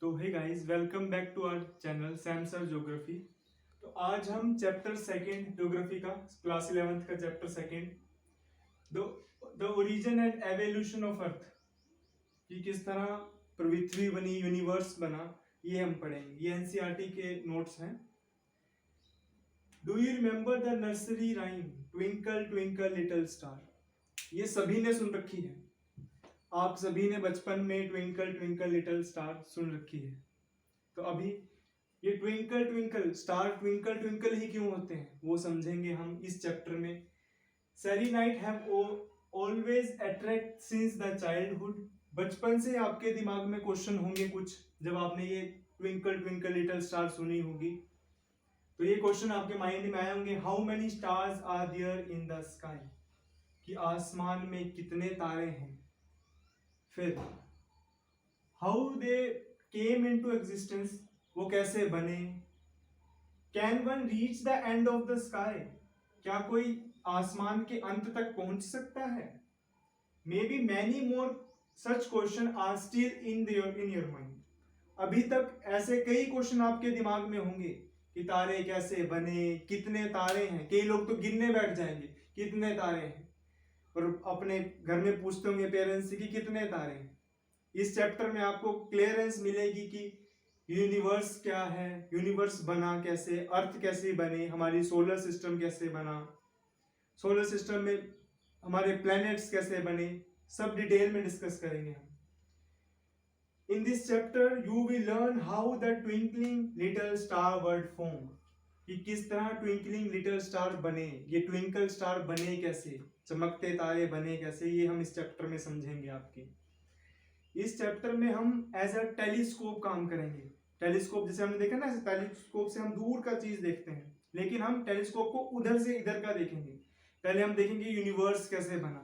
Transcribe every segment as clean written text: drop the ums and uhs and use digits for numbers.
तो hey guys, welcome back to our channel सैमसर geography. तो आज हम चैप्टर सेकंड ज्योग्राफी का क्लास 11th का chapter second the the origin and evolution of earth कि किस तरह पृथ्वी बनी, यूनिवर्स बना, ये हम पढ़ेंगे। ये एनसीईआरटी के नोट्स हैं। Do you remember the nursery rhyme twinkle twinkle little star? ये सभी ने सुन रखी है। आप सभी ने बचपन में ट्विंकल ट्विंकल लिटिल स्टार सुन रखी है। तो अभी ये twinkle twinkle star twinkle twinkle ही क्यों होते हैं वो समझेंगे हम इस चैप्टर में। सेरेनाइट have always attract since the childhood. बचपन से आपके दिमाग में क्वेश्चन होंगे कुछ, जब आपने ये ट्विंकल ट्विंकल लिटिल स्टार सुनी होगी तो ये क्वेश्चन आपके माइंड में आए होंगे। How many stars are there in the sky? कि आसमान में कितने तारे हैं। फिर how they came into existence, वो कैसे बने। Can one reach the end of the sky, क्या कोई आसमान के अंत तक पहुंच सकता है। Maybe many more such question are still in your mind. अभी तक ऐसे कई क्वेश्चन आपके दिमाग में होंगे कि तारे कैसे बने, कितने तारे हैं। कई लोग तो गिनने बैठ जाएंगे कितने तारे हैं, और अपने घर में पूछते होंगे पेरेंट्स से कि कितने तारे हैं। इस चैप्टर में आपको क्लियरेंस मिलेगी कि यूनिवर्स क्या है, यूनिवर्स बना कैसे, अर्थ कैसे बने, हमारी सोलर सिस्टम कैसे बना, सोलर सिस्टम में हमारे प्लैनेट्स कैसे बने, सब डिटेल में डिस्कस करेंगे हम। In this chapter you will learn how the twinkling little star word form, कि किस तरह ट्विंकलिंग लिटिल स्टार बने, ये ट्विंकल स्टार बने कैसे, चमकते तारे बने कैसे, ये हम इस चैप्टर में समझेंगे आपके। इस चैप्टर में हम एज अ टेलीस्कोप काम करेंगे। टेलीस्कोप जैसे हमने देखा ना, टेलीस्कोप से हम दूर का चीज देखते हैं, लेकिन हम टेलीस्कोप को उधर से इधर का देखेंगे। पहले हम देखेंगे यूनिवर्स कैसे बना,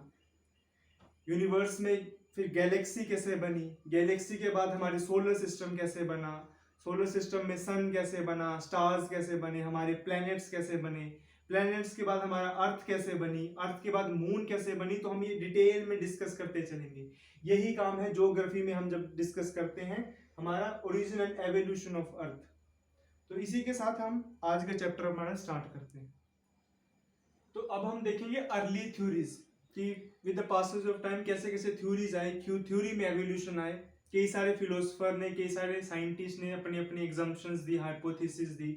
यूनिवर्स में फिर गैलेक्सी कैसे बनी, गैलेक्सी के बाद हमारे सोलर सिस्टम कैसे बना, सोलर सिस्टम में सन कैसे बना, स्टार्स कैसे बने, हमारे प्लैनेट्स कैसे बने, प्लैनेट्स के बाद हमारा अर्थ कैसे बनी, अर्थ के बाद मून कैसे बनी। तो हम ये डिटेल में डिस्कस करते चलेंगे। यही काम है ज्योग्राफी में हम जब डिस्कस करते हैं, हमारा ओरिजिन एंड एवोल्यूशन ऑफ अर्थ। तो इसी के साथ हम आज का चैप्टर हमारा स्टार्ट करते हैं। तो अब हम देखेंगे अर्ली थ्योरीज, कि with the passage of time कैसे कैसे थ्योरीज आए, क्यों थ्योरी में एवोल्यूशन आए। कई सारे फिलोसोफर ने, कई सारे साइंटिस्ट ने अपनी अपनी एग्जाम्पशंस दी, हाइपोथेसिस दी,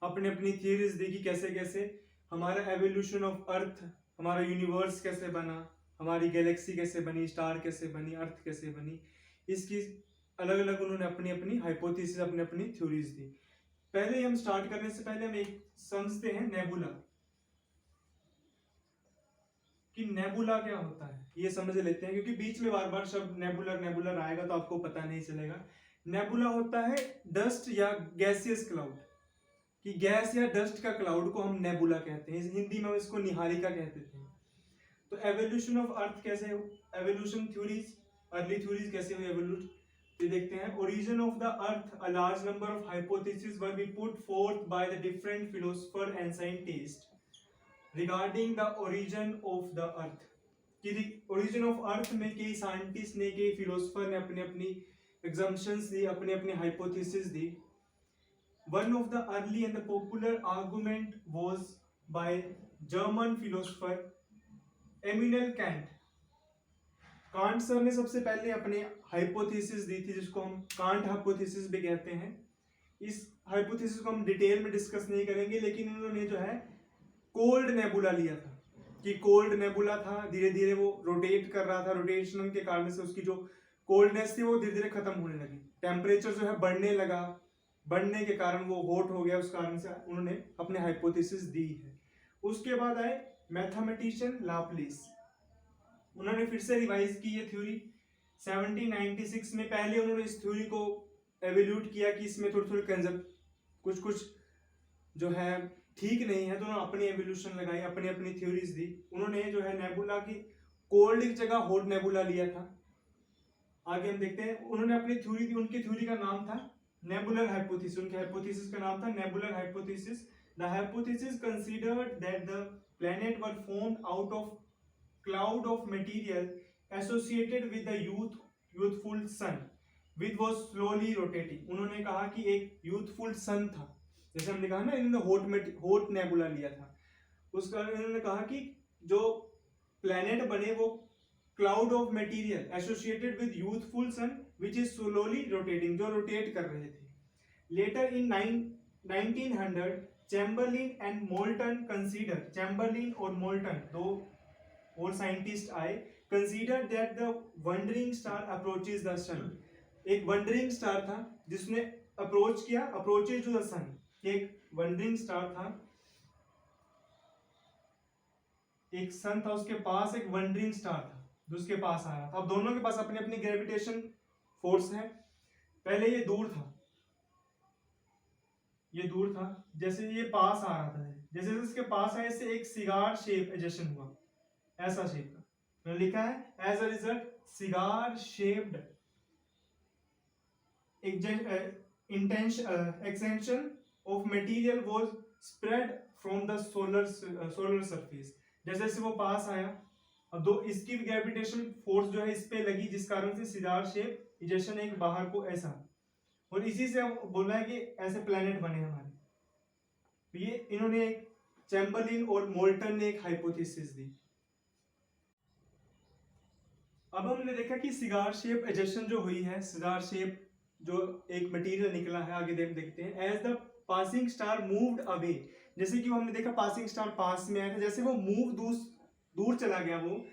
अपनी अपनी थियरीज दी कि कैसे कैसे हमारा एवोल्यूशन ऑफ अर्थ, हमारा यूनिवर्स कैसे बना, हमारी गैलेक्सी कैसे बनी, स्टार कैसे बनी, अर्थ कैसे बनी। इसकी अलग अलग उन्होंने अपनी अपनी हाइपोथेसिस, अपनी अपनी थ्योरीज दी। पहले हम स्टार्ट करने से पहले हम एक समझते हैं नेबुला, कि नेबुला क्या होता है ये समझ लेते हैं, क्योंकि बीच में बार बार शब्द नेबुलर नेबुलर आएगा तो आपको पता नहीं चलेगा। नेबुला होता है डस्ट या गैसियस क्लाउड, कि गैस या डस्ट का क्लाउड को हम नेबुला कहते हैं। हिंदी में हम इसको निहारिका कहते थे। तो एवोल्यूशन ऑफ अर्थ कैसे हो, एवोल्यूशन थ्योरीज, अर्ली थ्योरीज कैसे हुई एवोल्यूट, ये देखते हैं। Origin of the earth, a large number of hypothesis were B put fourth by the different philosopher and scientist regarding the origin of the earth, कि origin of earth में कई scientist ने, कई फिलोसोफर ने अपनी अपनी एग्जम्पशंस दी, अपनी अपनी हाइपोथेसिस दी। One of the early and the popular argument was by German philosopher Immanuel Kant. Kant sir ने सबसे पहले अपने हाइपोथेसिस दी थी, जिसको हम कांट हाइपोथेसिस भी कहते हैं। इस हाइपोथेसिस को हम डिटेल में डिस्कस नहीं करेंगे, लेकिन उन्होंने जो है कोल्ड नेबुला लिया था, कि कोल्ड नेबुला था, धीरे धीरे वो रोटेट कर रहा था, रोटेशन के कारण से उसकी जो कोल्डनेस थी वो धीरे धीरे खत्म होने लगी, टेम्परेचर जो है बढ़ने लगा, बढ़ने के कारण वो हॉट हो गया, उस कारण से उन्होंने अपने हाइपोथेसिस दी है। उसके बाद आए मैथमेटिशियन लाप्लेस, उन्होंने फिर से रिवाइज की ये थ्योरी 1796 में। पहले उन्होंने इस थ्योरी को एवेल्यूट किया कि इसमें थोड़ी थोड़ी कंसेप्ट कुछ कुछ जो है ठीक नहीं है, तो उन्होंने अपनी एवोल्यूशन लगाई, अपनी अपनी थ्योरीज दी। उन्होंने जो है नेबुला की कोल्ड की जगह हॉट नेबुला लिया था। आगे हम देखते हैं, उन्होंने अपनी थ्योरी दी, उनकी थ्योरी का नाम था नेबुलर हाइपोथेसिस, उनके हाइपोथेसिस का नाम था nebular hypothesis. The hypothesis considered that the planet were formed out of cloud of material associated with the youthful sun. Which was slowly rotating. उन्होंने कहा कि एक यूथफुल सन था, जैसे हमने कहा ना इन्होंने हॉट नेबुला लिया था, उसका इन्होंने कहा कि जो प्लैनेट बने वो cloud of material associated with youthful sun which is slowly rotating, जो रोटेट कर रहे थे। Later in 1900 Chamberlin and Moulton consider, Chamberlin और मोल्टन दो और साइंटिस्ट आए, consider that the wandering star approaches the sun. एक वंडरिंग स्टार था जिसने अप्रोच किया, अप्रोचेस टू द सन, एक वंडरिंग स्टार था, एक सन था उसके पास एक वंडरिंग स्टार था जो उसके पास आ रहा था। अब दोनों के पास अपनी अपनी ग्रेविटेशन फोर्स है। पहले ये दूर था, ये दूर था, जैसे ये पास आ रहा था, जैसे इसके पास आए इससे एक सिगार शेप एजेशन हुआ, ऐसा शेप का मैंने लिखा है as a result cigar shaped extension of material was spread from the solar surface. जैसे जैसे वो पास आया, अब दो इसकी ग्रेविटेशन फोर्स जो है इस पे लगी, जिस कारण से सिगार शेप इजेशन एक बाहर को ऐसा, और इसी से हम बोला है कि ऐसे प्लैनेट बने हमारे। तो ये इन्होंने एक चैम्बरलिन और मोल्टन ने एक हाइपोथेसिस दी। अब हमने देखा कि सिगार शेप एजेशन जो हुई है, सिगार शेप जो एक मटेरियल निकला है, आगे देखते हैं। As the passing star moved away, जैसे कि हमने देखा पासिंग स्टार पास में आया था, जैसे वो मूव दूर चला गया, वो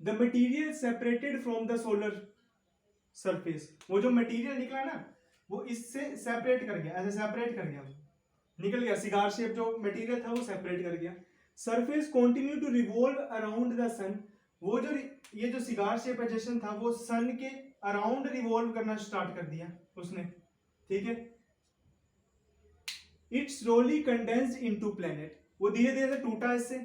the material separated from the solar surface, वो जो मटेरियल निकला ना वो इससे सेपरेट कर गया, ऐसे सेपरेट कर गया, निकल गया, सिगार शेप जो मटेरियल था वो सेपरेट कर गया। Surface continue to revolve around the sun, वो जो ये जो सिगार शेप एजेशन था वो सन के अराउंड रिवॉल्व करना स्टार्ट कर दिया उसने, ठीक है। It slowly condensed into planet, वो धीरे धीरे टूटा इससे,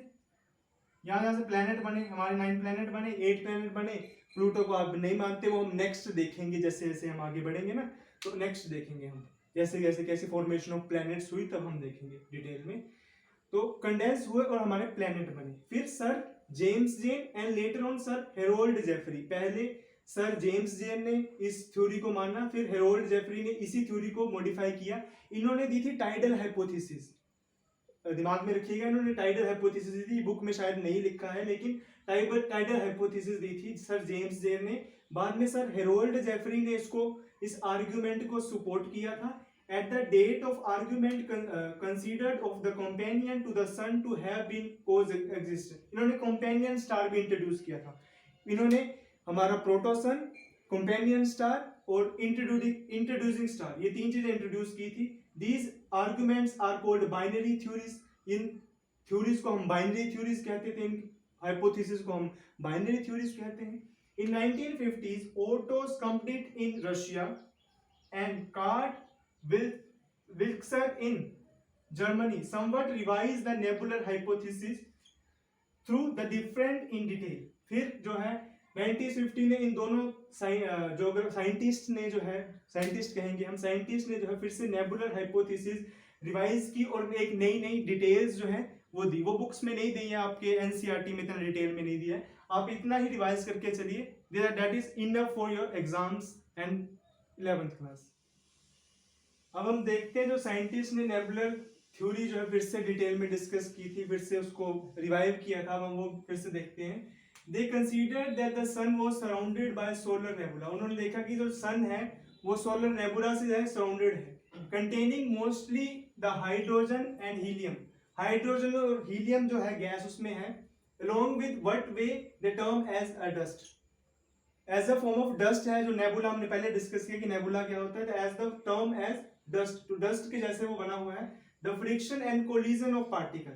यहाँ से प्लैनेट बने, हमारे 9 प्लैनेट बने, 8 प्लैनेट बने। प्लूटो को आप नहीं मानते, वो हम नेक्स्ट देखेंगे, जैसे जैसे हम आगे बढ़ेंगे ना तो नेक्स्ट देखेंगे हम, जैसे जैसे कैसे फॉर्मेशन ऑफ प्लैनेट्स हुई तब हम देखेंगे डिटेल में। तो कंडेंस हुए और हमारे प्लैनेट बने। फिर sir James Jeans and later on sir Harold Jeffrey, पहले सर जेम्स जेन ने इस थ्योरी को माना, फिर हेरोल्ड जेफरी ने इसी थ्योरी को मॉडिफाई किया। इन्होंने दी थी टाइडल हाइपोथेसिस, दिमाग में रखिएगा, इन्होंने टाइडल हाइपोथेसिस दी थी, बुक में शायद नहीं लिखा है लेकिन टाइडल हाइपोथेसिस दी थी सर जेम्स जेन ने। बाद में सर हेरोल्ड जेफरी ने इसको, इस आर्गुमेंट को सपोर्ट किया था। At the date of argument considered of the companion to the sun to have been coexistent, इन्होंने कंपेनियन स्टार भी इंट्रोड्यूस किया था। इन्होंने हमारा प्रोटोसन, कंपेनियन स्टार और इंट्रोड्यूसिंग स्टार, ये 3 चीजें इंट्रोड्यूस की थी। These arguments are called binary theories, इन थ्योरीज को हम बाइनरी थ्योरीज कहते थे, इन हाइपोथेसिस को हम बाइनरी थ्योरीज कहते हैं। In 1950s, Otto's completed in Russia and Karl Wilczek in Germany somewhat revised the nebular hypothesis through the different in detail. फिर जो है 1950 में इन दोनों साइंटिस्ट ने जो है, साइंटिस्ट कहेंगे हम, साइंटिस्ट ने जो है फिर से नेबुलर हाइपोथेसिस रिवाइज की और एक नई डिटेल्स जो है वो दी। वो बुक्स में नहीं दी है, आपके एनसीईआरटी में इतना डिटेल में नहीं दिया है, आप इतना ही रिवाइज करके चलिए, that is enough for your exams and 11th class. अब हम देखते हैं जो साइंटिस्ट ने नेबुलर थ्योरी जो है फिर से डिटेल में डिस्कस की थी, फिर से उसको रिवाइव किया था, अब हम वो फिर से देखते हैं। They considered that the sun was surrounded by solar nebula, उन्होंने देखा कि जो सन है वो सोलर नेबुला से है सराउंडेड है, containing mostly the hydrogen and helium, hydrogen और हीलियम जो है गैस उसमें है, along with what way they term as a dust, as a form of dust है जो नेबुला, हमने पहले डिस्कस किया कि नेबुला क्या होता है, तो as the term as dust, तो dust के जैसे वो बना हुआ है। the friction and collision of particle,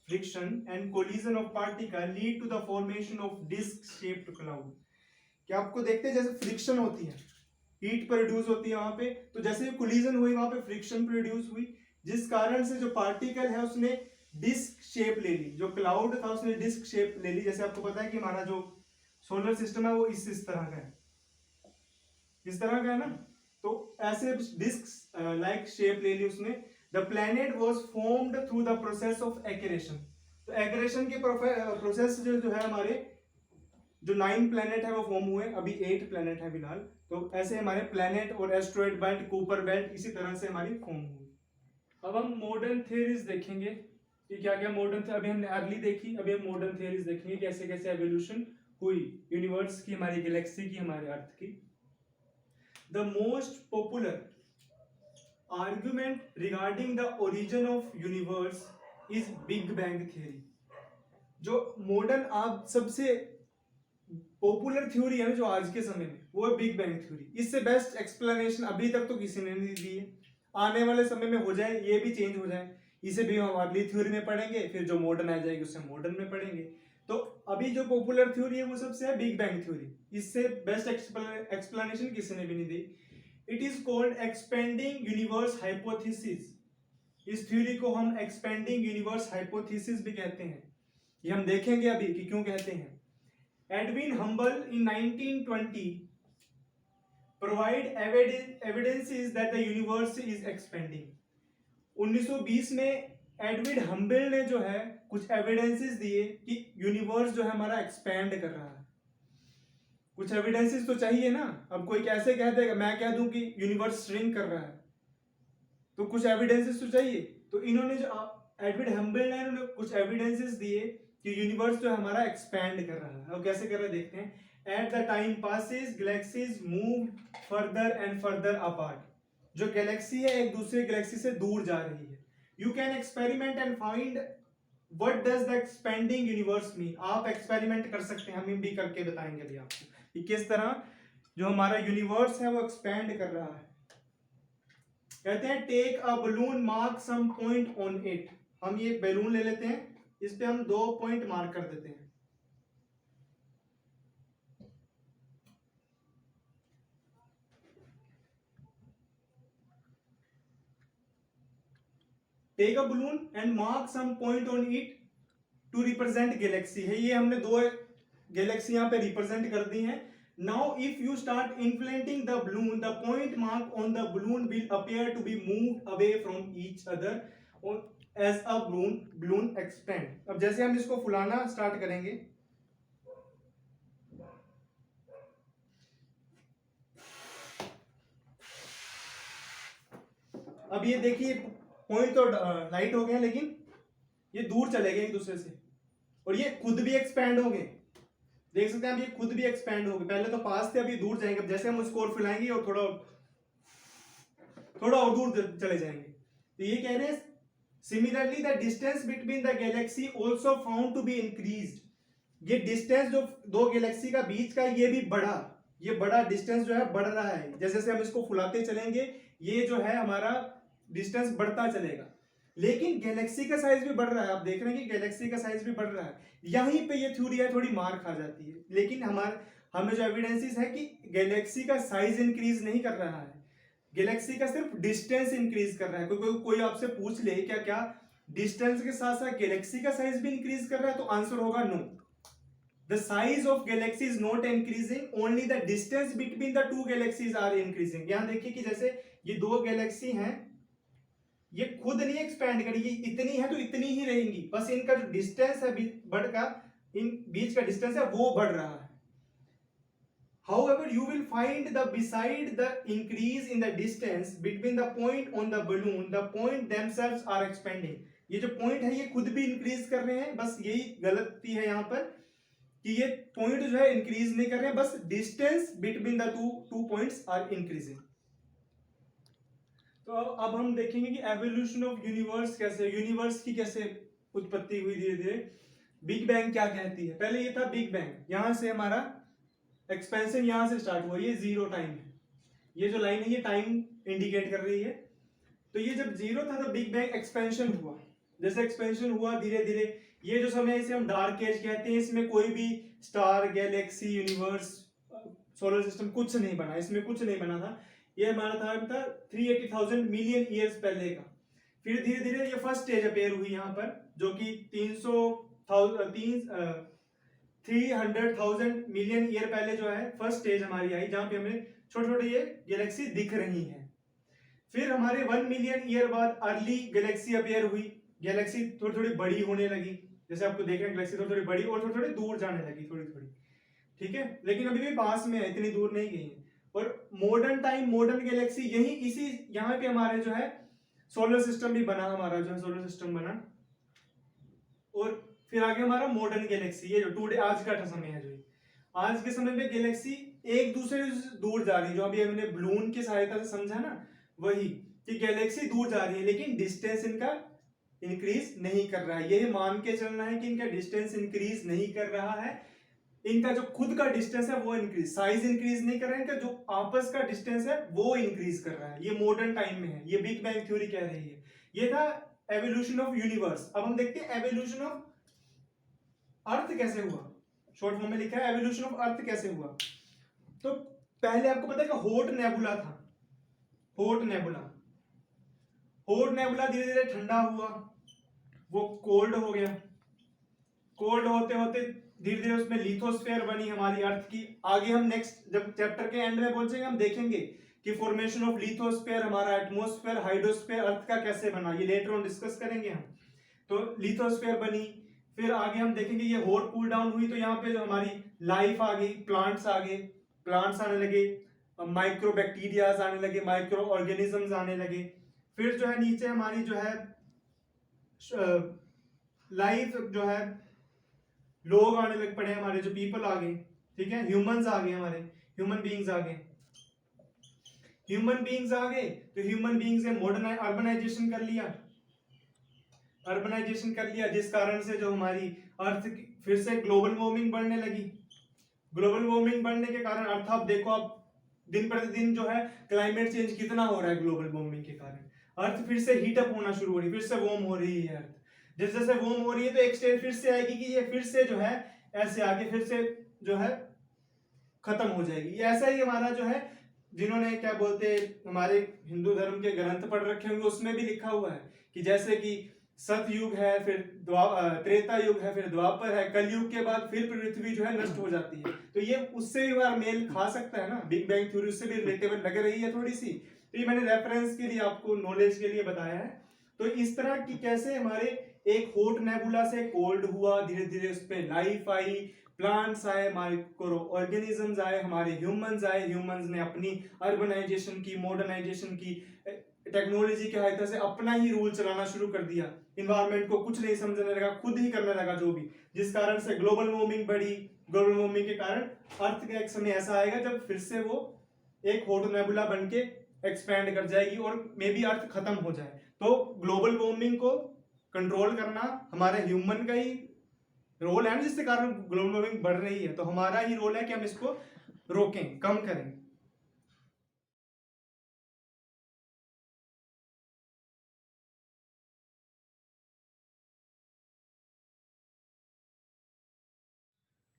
friction and collision of particle lead to the formation of disc shaped cloud, क्या आपको देखते हैं जैसे फ्रिक्शन होती है, हीट प्रोड्यूस होती है वहां पे, तो जैसे कोलिजन हुई वहां पे फ्रिक्शन प्रोड्यूस हुई, जिस कारण से जो पार्टिकल है उसने डिस्क शेप ले ली, जो क्लाउड था उसने डिस्क शेप ले ली। जैसे आपको पता है कि हमारा जो सोलर सिस्टम है वो इस तरह का है, इस तरह का है ना, तो ऐसे डिस्क लाइक शेप ले ली उसने। The planet was formed through the process of accretion, तो एक्रेशन के प्रोसेस जो है हमारे जो 9 प्लैनेट है वो फॉर्म हुए, अभी 8 प्लैनेट है फिलहाल, तो ऐसे हमारे प्लैनेट और एस्ट्रॉइड बेल्ट, कूपर बेल्ट इसी तरह से हमारी फॉर्म हुई। अब हम मॉडर्न थियरीज देखेंगे कि क्या क्या मॉडर्न, अभी हमने अर्ली देखी, अभी हम मॉडर्न थियरीज देखेंगे कैसे कैसे एवोल्यूशन हुई यूनिवर्स की, हमारी गैलेक्सी की, हमारे अर्थ की। The most popular argument regarding the origin of universe is big bang theory. जो मॉडर्न आप सबसे पॉपुलर थ्योरी है ना जो आज के समय में, वो है बिग बैंग थ्योरी। इससे बेस्ट एक्सप्लेनेशन अभी तक तो किसी ने नहीं दी है, आने वाले समय में हो जाए, ये भी चेंज हो जाए, इसे भी हम अर्ली थ्योरी में पढ़ेंगे, फिर जो मॉडर्न आ जाएगी उसे मॉडर्न में पढ़ेंगे। तो अभी जो पॉपुलर थ्योरी है वो सबसे है बिग बैंग थ्योरी, इससे बेस्ट एक्सप्लेनेशन किसी ने भी नहीं दी। It is called expanding universe hypothesis. इस थ्योरी को हम एक्सपेंडिंग यूनिवर्स हाइपोथेसिस भी कहते हैं, ये हम देखेंगे अभी कि क्यों कहते हैं। Edwin humble in 1920 provide evidences that the universe is expanding। 1920 में एडविन हम्बल ने जो है कुछ एविडेंसेस दिए कि यूनिवर्स जो है हमारा एक्सपैंड कर रहा है। कुछ एविडेंसेस तो चाहिए ना, अब कोई कैसे कह देगा, मैं कह दूं कि यूनिवर्स श्रिंक कर रहा है, तो कुछ एविडेंसेस तो चाहिए। तो इन्होंने जो एडविन हम्बल ने उन्होंने कुछ एविडेंसेस दिए कि यूनिवर्स जो हमारा एक्सपैंड कर रहा है। अब कैसे कर रहा है देखते हैं। Eight the time passes galaxies move further and further apart. जो गैलेक्सी है एक दूसरे गैलेक्सी से दूर जा रही है। You can experiment and find what does the expanding universe mean. आप एक्सपेरिमेंट कर सकते हैं, हम भी करके बताएंगे अभी आपको कि किस तरह जो हमारा यूनिवर्स है वो एक्सपैंड कर रहा है। कहते हैं take a balloon mark some point on it. हम ये बैलून ले लेते हैं, इस पे हम 2 पॉइंट मार्क कर देते हैं। Take a balloon and mark some point on it to represent galaxy है। ये हमने 2 गैलेक्सी यहां पे रिप्रेजेंट कर दी हैं। Now if you start inflating the balloon, the point mark on the balloon will appear to be moved away from each other as a balloon expand. अब जैसे हम इसको फुलाना स्टार्ट करेंगे, अब ये देखिए पॉइंट तो लाइट हो गए, लेकिन ये दूर चले गए एक दूसरे से, और ये खुद भी एक्सपैंड हो गए। देख सकते हैं अब ये खुद भी एक्सपैंड हो गए। पहले तो पास थे, अभी दूर जाएंगे। अब जैसे हम उसको और फुलाएंगे और थोड़ा और दूर चले जाएंगे। तो ये कह रहे हैं similarly the distance between the galaxy also found to be increased. ये डिस्टेंस जो 2 गैलेक्सी का बीच का ये भी बढ़ा, ये बड़ा डिस्टेंस जो है बढ़ रहा है। जैसे जैसे हम इसको फुलाते चलेंगे ये जो है हमारा डिस्टेंस बढ़ता चलेगा। लेकिन गैलेक्सी का साइज भी बढ़ रहा है, आप देख रहे हैं कि गैलेक्सी का साइज भी बढ़ रहा है। यहीं पे ये थ्योरी है थोड़ी मार खा जाती है, लेकिन हमें जो एविडेंसेस है कि गैलेक्सी का साइज इंक्रीज नहीं कर रहा है, गैलेक्सी का सिर्फ डिस्टेंस इंक्रीज कर रहा है। कोई आपसे पूछ ले क्या क्या डिस्टेंस के साथ साथ गैलेक्सी का साइज भी इंक्रीज कर रहा है, तो आंसर होगा no. The size of galaxy is not increasing, only the distance between the 2 galaxies are increasing. यहां देखिए कि जैसे ये 2 गैलेक्सी हैं, ये खुद नहीं एक्सपैंड करेगी, इतनी है तो इतनी ही रहेंगी, बस इनका जो डिस्टेंस है इन बीच का डिस्टेंस है वो बढ़ रहा है। However, you will find the beside the increase in the distance between the point on the balloon, the point themselves are expanding। ये जो पॉइंट है ये खुद भी इंक्रीज कर रहे हैं, बस यही गलती है यहाँ पर कि ये पॉइंट जो है इंक्रीज नहीं कर रहे हैं, बस distance between the two points are increasing. तो अब हम देखेंगे कि एवोल्यूशन ऑफ यूनिवर्स कैसे, यूनिवर्स की कैसे उत्पत्ति हुई धीरे धीरे। बिग बैंग क्या कहती है, पहले ये था बिग बैंग, यहां से हमारा एक्सपेंशन यहां से स्टार्ट हुआ, ये 0 टाइम है, ये जो लाइन है ये टाइम इंडिकेट कर रही है। तो ये जब 0 था तो बिग बैंग एक्सपेंशन हुआ, जैसे एक्सपेंशन हुआ धीरे धीरे, ये जो समय इसे हम डार्क एज कहते हैं, इसमें कोई भी star, Galaxy, universe, solar system कुछ नहीं बना, इसमें कुछ नहीं बना था। ये हमारा था 380,000 मिलियन ईयर्स पहले का। फिर धीरे धीरे ये फर्स्ट स्टेज अपेयर हुई यहाँ पर, जो कि 300,000 मिलियन ईयर पहले जो है फर्स्ट स्टेज हमारी आई, जहां पे हमें छोटे छोटे ये गैलेक्सी दिख रही हैं। फिर हमारे 1 मिलियन ईयर बाद अर्ली गैलेक्सी अपेयर हुई, गैलेक्सी थोड़ी थोड़ी बड़ी होने लगी, जैसे आपको देख रहे हैं गैलेक्सी थोड़ी थोड़ी बड़ी और थोड़ी थोड़ी दूर जाने लगी थोड़ी थोड़ी, ठीक है, लेकिन अभी भी पास में है, इतनी दूर नहीं गई है। और मॉडर्न टाइम, मॉडर्न गैलेक्सी यही इसी यहाँ पे हमारे जो है सोलर सिस्टम भी बना, हमारा जो है सोलर सिस्टम बना। और फिर आगे हमारा मॉडर्न गैलेक्सी, ये जो टुडे आज का समय है, जो आज के समय में गैलेक्सी एक दूसरे से दूर जा रही है, जो अभी हमने बलून की सहायता से समझा ना, वही कि गैलेक्सी दूर जा रही है लेकिन डिस्टेंस इनका इंक्रीज नहीं कर रहा है। यही मान के चलना है कि इनका डिस्टेंस इंक्रीज नहीं कर रहा है, इनका जो खुद का डिस्टेंस है वो इंक्रीज, साइज इंक्रीज नहीं कर रहा है, इनका जो आपस का डिस्टेंस है वो इंक्रीज कर रहा है। ये मॉडर्न टाइम में है, ये बिग बैंग थ्योरी कह रही है। ये था एवोल्यूशन ऑफ यूनिवर्स। अब हम देखते हैं एवोल्यूशन ऑफ अर्थ कैसे हुआ। शॉर्ट फॉर्म में लिखा है एवोल्यूशन ऑफ अर्थ कैसे हुआ। तो पहले आपको पता है कि हॉट नेबुला था, हॉट नेबुला, हॉट नेबुला धीरे धीरे ठंडा हुआ, वो कोल्ड हो गया, कोल्ड होते होते धीरे धीरे उसमें लिथोस्फीयर बनी हमारी अर्थ की। आगे हम नेक्स्ट जब चैप्टर के एंड में पहुंचेंगे हम देखेंगे कि फॉर्मेशन ऑफ लिथोस्फीयर, हमारा एटमॉस्फेयर, हाइड्रोस्फीयर अर्थ का कैसे बना, ये लेटर ऑन डिस्कस करेंगे हम। तो लिथोस्फीयर बनी, फिर आगे हम देखेंगे ये हॉट कूल डाउन हुई, तो यहाँ पे जो हमारी लाइफ आ गई, प्लांट्स आ गए, प्लांट्स आने लगे, माइक्रो बैक्टीरियाज आने लगे, माइक्रो ऑर्गेनिजम्स आने लगे। फिर जो है नीचे हमारी जो है लाइफ जो है लोग आने लग पड़े, हमारे जो पीपल आ गए, ठीक है, ह्यूमंस आ गए, हमारे ह्यूमन बीइंग्स आ गए, ह्यूमन बीइंग्स आ गए। तो ह्यूमन बीइंग्स ने मॉडर्न अर्बनाइजेशन कर लिया, अर्बनाइजेशन कर लिया, जिस कारण से जो हमारी अर्थ फिर से ग्लोबल वार्मिंग बढ़ने लगी। ग्लोबल वार्मिंग बढ़ने के कारण अर्थ, आप देखो आप दिन प्रतिदिन जो है क्लाइमेट चेंज कितना हो रहा है, ग्लोबल वार्मिंग के कारण अर्थ फिर से हीट अप होना शुरू हो रही है, फिर से वार्म हो रही है अर्थ। जैसे जैसे वार्म हो रही है तो एक स्टेज फिर से आएगी कि ये फिर से जो है ऐसे आगे फिर से जो है खत्म हो जाएगी। ये ऐसा ही हमारा जो है, जिन्होंने क्या बोलते हमारे हिंदू धर्म के ग्रंथ पढ़ रखे होंगे उसमें भी लिखा हुआ है कि जैसे कि सतयुग है, फिर त्रेता युग है, फिर द्वापर है, कलयुग के बाद फिर पृथ्वी जो है नष्ट हो जाती है। तो ये उससे भी बार मेल खा सकता है ना, बिग बैंग थ्योरी उससे भी रिलेटेबल लग रही है थोड़ी सी। तो ये मैंने रेफरेंस के लिए आपको, नॉलेज के लिए बताया है। तो इस तरह की कैसे हमारे एक हॉट नेबुला से कोल्ड हुआ, धीरे धीरे उस पर लाइफ आई, प्लांट्स आए, माइक्रो ऑर्गेनिजम्स आए, हमारे ह्यूमंस आए, ह्यूमंस ने अपनी अर्बनाइजेशन की, मॉडर्नाइजेशन की, टेक्नोलॉजी की सहायता से अपना ही रूल चलाना शुरू कर दिया, इन्वायरमेंट को कुछ नहीं समझने लगा, खुद ही करने लगा जो भी, जिस कारण से ग्लोबल वार्मिंग बढ़ी। ग्लोबल वार्मिंग के कारण अर्थ का एक समय ऐसा आएगा जब फिर से वो एक हॉट नेबुला बन के एक्सपैंड कर जाएगी और मे बी अर्थ खत्म हो जाए। तो ग्लोबल वार्मिंग को कंट्रोल करना हमारे ह्यूमन का ही रोल है, जिसके कारण ग्लोबल वार्मिंग बढ़ रही है। तो हमारा ही रोल है कि हम इसको रोकें, कम करें।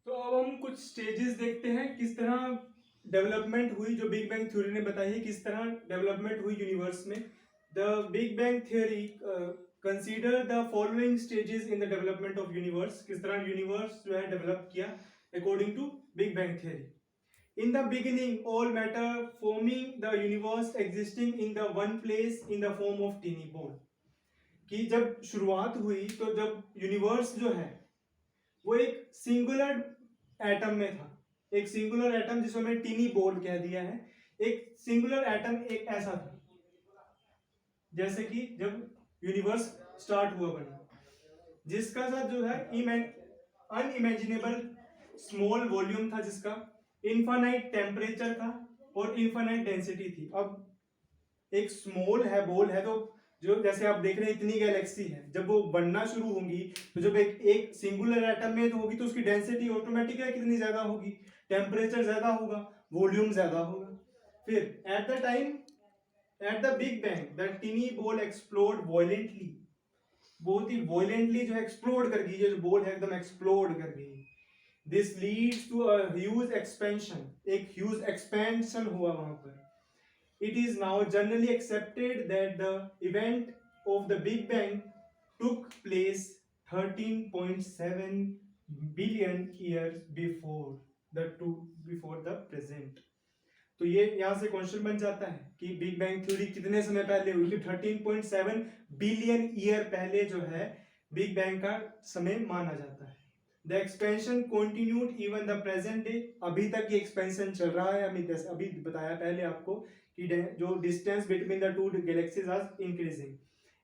तो अब हम कुछ स्टेजेस देखते हैं किस तरह डेवलपमेंट हुई, जो बिग बैंग थ्योरी ने बताई है किस तरह डेवलपमेंट हुई यूनिवर्स में। The big bang theory consider the following stages in the development of universe, किस तरह यूनिवर्स जो है डेवलप किया according to big bang theory. In the beginning, all matter forming the universe existing in the one place in the form of teeny ball. कि जब शुरुआत हुई तो जब यूनिवर्स जो है वो एक सिंगुलर एटम में था, एक सिंगुलर एटम जिसको हमने टीनी बॉल कह दिया है। एक सिंगुलर एटम एक ऐसा था, जैसे कि जब यूनिवर्स स्टार्ट हुआ बना, जिसका साथ जो है अनइमेजिनेबल स्मॉल वॉल्यूम था, जिसका इनफाइनाइट टेम्परेचर था और इनफाइनाइट डेंसिटी थी। अब एक स्मॉल है बॉल है, तो जो जैसे आप देख रहे हैं इतनी गैलेक्सी है, जब वो बनना शुरू होंगी तो जब एक सिंगुलर एटम में तो होगी तो उसकी डेंसिटी ऑटोमेटिक है कितनी ज्यादा होगी, टेम्परेचर ज्यादा होगा, वॉल्यूम ज्यादा होगा। फिर at the time, at the big bang the tiny ball explode violently, बहुत ही वॉयलेंटली जो एक्सप्लोड कर गई, जो बॉल है एकदम एक्सप्लोड कर गई। This leads to a huge expansion, एक huge expansion हुआ वहां पर। It is now generally accepted that the event of the Big Bang took place 13.7 billion years before the present। तो ये यहाँ से क्वेश्चन बन जाता है कि बिग बैंग थ्योरी कितने समय पहले हुई थी। 13.7 बिलियन ईयर पहले जो है बिग बैंग का समय माना जाता है। The expansion continued even the present day, अभी तक ये एक्सपेंशन चल रहा है। अभी बताया पहले आपको कि जो distance between the two galaxies are increasing.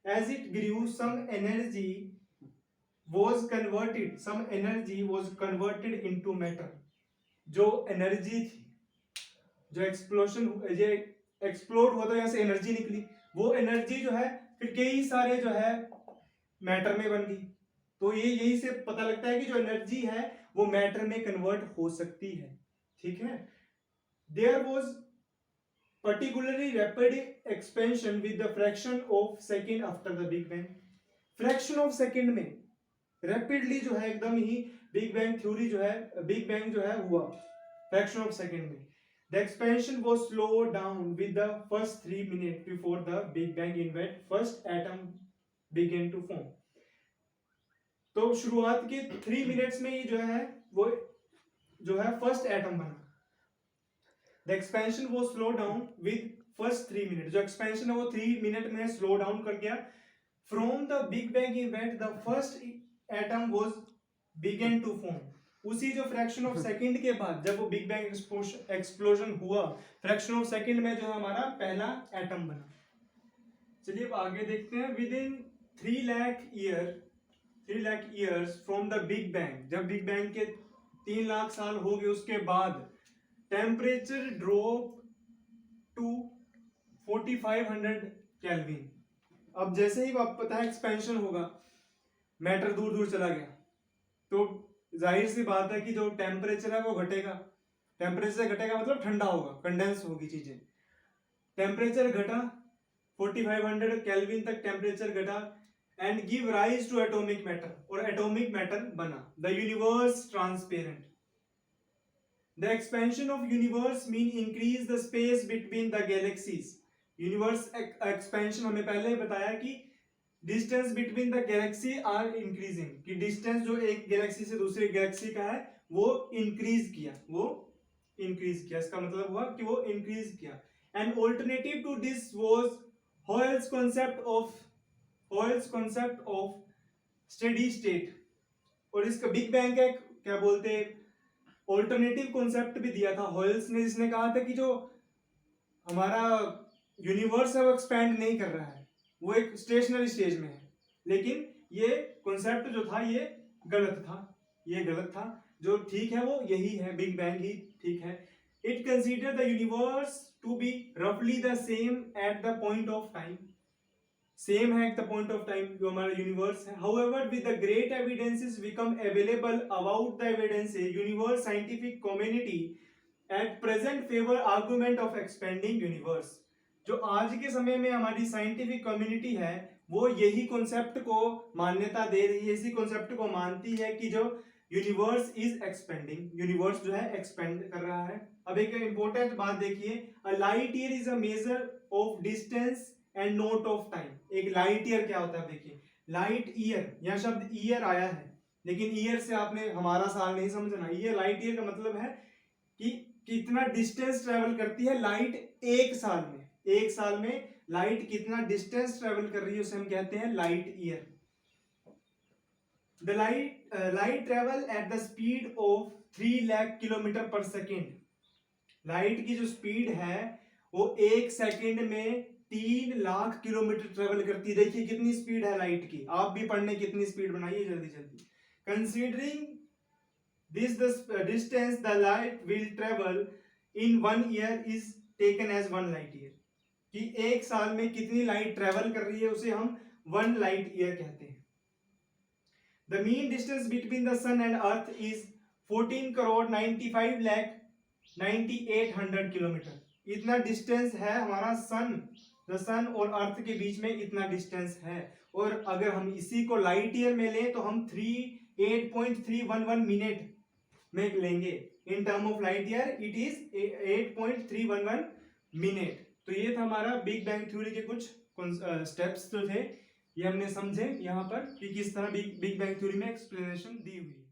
As it grew some energy was converted into matter। जो एनर्जी थी, जो एक्सप्लोड हुआ तो यहाँ से एनर्जी निकली, वो एनर्जी जो है फिर कई सारे जो है मैटर में बन गई। तो ये यही से पता लगता है कि जो एनर्जी है वो मैटर में कन्वर्ट हो सकती है। ठीक है। There was particularly rapid expansion with the fraction of second after the big bang। Fraction of second में रैपिडली जो है एकदम ही बिग बैंग थ्योरी जो है, बिग बैंग जो है हुआ फ्रैक्शन ऑफ सेकंड में। The expansion was slow down with the first 3 minute before the big bang in which first atom began to form. तो शुरुआत के 3 मिनट्स में ही जो है वो जो है फर्स्ट एटम बना। The expansion was slow down with first 3 minute, जो एक्सपेंशन है वो 3 मिनट में स्लो डाउन कर गया। From the big bang event the first atom was began to form. उसी जो फ्रैक्शन ऑफ सेकंड के बाद जब वो बिग बैंग एक्सप्लोजन हुआ, फ्रैक्शन ऑफ सेकंड में जो हमारा पहला एटम बना। चलिए अब आगे देखते हैं। With in 3 lakh years from the big bang, जब बिग बैंग के 3 लाख साल हो गए उसके बाद टेम्परेचर ड्रॉप टू 4500 केल्विन। अब जैसे ही आप पता है एक्सपेंशन होगा, मैटर दूर दूर चला गया, तो जाहिर सी बात है कि जो टेम्परेचर है वो घटेगा। टेम्परेचर घटेगा मतलब ठंडा होगा, कंडेंस होगी चीजें। टेम्परेचर घटा 4500 केल्विन तक टेम्परेचर घटा and give rise to atomic matter, और एटॉमिक मैटर बना। The universe transparent. The expansion of universe mean increase the space between the galaxies. Universe expansion हमें पहले ही बताया कि distance between the galaxy are increasing, कि distance जो एक गैलेक्सी से दूसरी गैलेक्सी का है वो इंक्रीज किया। इसका मतलब हुआ कि वो इंक्रीज किया। An alternative to this was Hoyle's concept of steady state. और इसका बिग बैंग का क्या बोलते ऑल्टरनेटिव कॉन्सेप्ट भी दिया था हॉयल्स ने, जिसने कहा था कि जो हमारा यूनिवर्स है वो एक्सपैंड नहीं कर रहा है, वो एक स्टेशनरी स्टेज में है। लेकिन ये कॉन्सेप्ट जो था ये गलत था। जो ठीक है वो यही है, बिग बैंग ही ठीक है। It consider the universe to be रफली the same at the point of time. Same है at the point of time जो हमारा यूनिवर्स है। However with the great evidences become available about the evidences, universe scientific community at present favour argument of expanding universe. जो आज के समय में हमारी साइंटिफिक कम्युनिटी है वो यही कॉन्सेप्ट को मान्यता दे रही है, इसी कॉन्सेप्ट को मानती है कि जो यूनिवर्स इज एक्सपेंडिंग, यूनिवर्स जो है एक्सपेंड कर रहा है। अब एक इंपॉर्टेंट बात देखिए, a light year is a measure of distance and not of time. एक लाइट ईयर क्या होता है देखिए, लाइट ईयर, यह शब्द ईयर आया है लेकिन ईयर से आपने हमारा साल नहीं समझना। ये लाइट ईयर का मतलब है कि कितना डिस्टेंस ट्रेवल करती है लाइट एक साल में। एक साल में लाइट कितना डिस्टेंस ट्रेवल कर रही है उसे हम कहते हैं light year. The light travel at the speed of 3 lakh kilometre पर सेकेंड। लाइट की जो स्पीड है वो 1 सेकेंड में 3 लाख किलोमीटर ट्रेवल करती है। देखिए कितनी स्पीड है लाइट की, आप भी पढ़ने कितनी स्पीड बनाइए जल्दी जल्दी। Considering this the distance the light will travel in 1 year is taken as 1 light year. कि एक साल में कितनी लाइट ट्रेवल कर रही है उसे हम 1 लाइट ईयर कहते हैं। The mean distance between the sun and earth is 14 crore 95 lakh 9800 kilometre. इतना डिस्टेंस है हमारा सन और अर्थ के बीच में, इतना डिस्टेंस है। और अगर हम इसी को लाइट ईयर में लें तो हम 8.311 मिनट में लेंगे। In term of light year it is 8.311 minute. तो ये था हमारा बिग बैंग थ्योरी के कुछ स्टेप्स जो थे ये हमने समझे यहाँ पर कि किस तरह बिग बैंग थ्योरी में एक्सप्लेनेशन दी हुई है।